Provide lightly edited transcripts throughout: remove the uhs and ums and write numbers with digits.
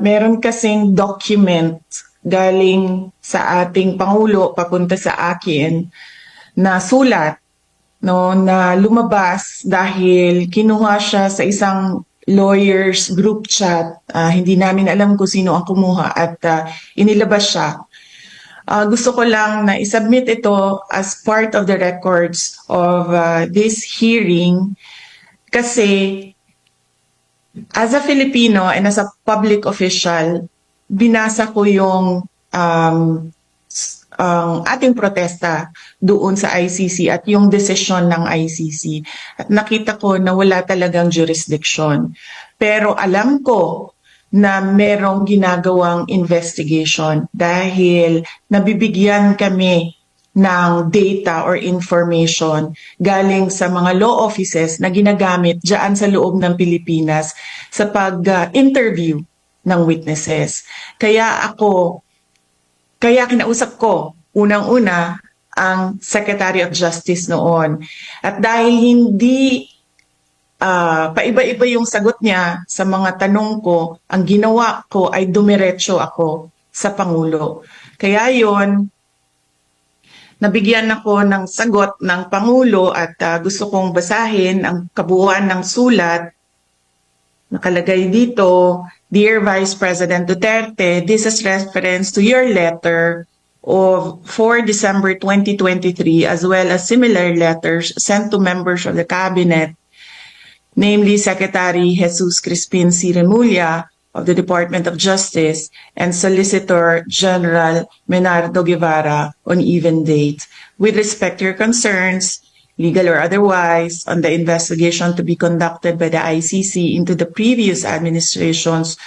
meron kasing document galing sa ating Pangulo papunta sa akin na sulat no, na lumabas dahil kinuha siya sa isang lawyers group chat. Hindi namin alam kung sino ang kumuha at inilabas siya. Gusto ko lang na isubmit ito as part of the records of this hearing kasi as a Filipino and as a public official, binasa ko yung ating protesta doon sa ICC at yung desisyon ng ICC. At nakita ko na wala talagang jurisdiction. Pero alam ko na merong ginagawang investigation dahil nabibigyan kami ng data or information galing sa mga law offices na ginagamit dyan sa loob ng Pilipinas sa pag-interview ng witnesses. Kaya kinausap ko unang-una ang Secretary of Justice noon. At dahil hindi paiba-iba yung sagot niya sa mga tanong ko, ang ginawa ko ay dumiretso ako sa Pangulo. Kaya yon, nabigyan ako ng sagot ng Pangulo at gusto kong basahin ang kabuuan ng sulat. Nakalagay dito, Dear Vice President Duterte, this is reference to your letter of 4 December 2023 as well as similar letters sent to members of the Cabinet, namely Secretary Jesus Crispin C. Remulla of the Department of Justice and Solicitor General Menardo Guevara on even date with respect to your concerns, legal or otherwise, on the investigation to be conducted by the ICC into the previous administration's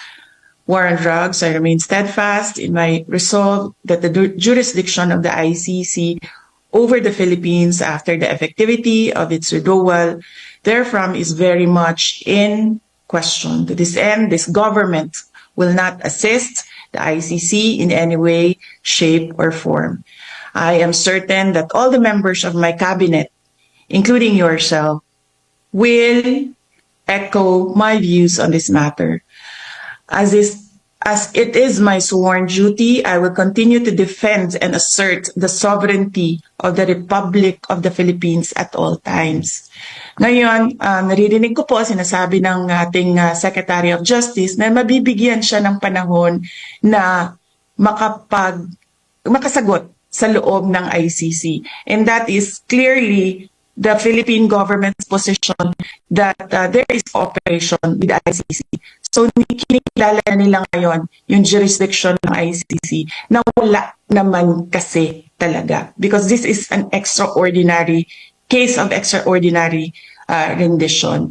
war on drugs. I remain steadfast in my resolve that the jurisdiction of the ICC over the Philippines after the effectivity of its withdrawal therefrom is very much in question. To this end, this government will not assist the ICC in any way, shape, or form. I am certain that all the members of my cabinet, including yourself, will echo my views on this matter. As it is my sworn duty, I will continue to defend and assert the sovereignty of the Republic of the Philippines at all times. Ngayon, naririnig ko po sinasabi ng ating Secretary of Justice na mabibigyan siya ng panahon na makasagot sa loob ng ICC. And that is clearly the Philippine government's position that there is cooperation with the ICC. So kinikilala nila ngayon yung jurisdiction ng ICC na wala naman kasi talaga. Because this is an extraordinary case of extraordinary rendition.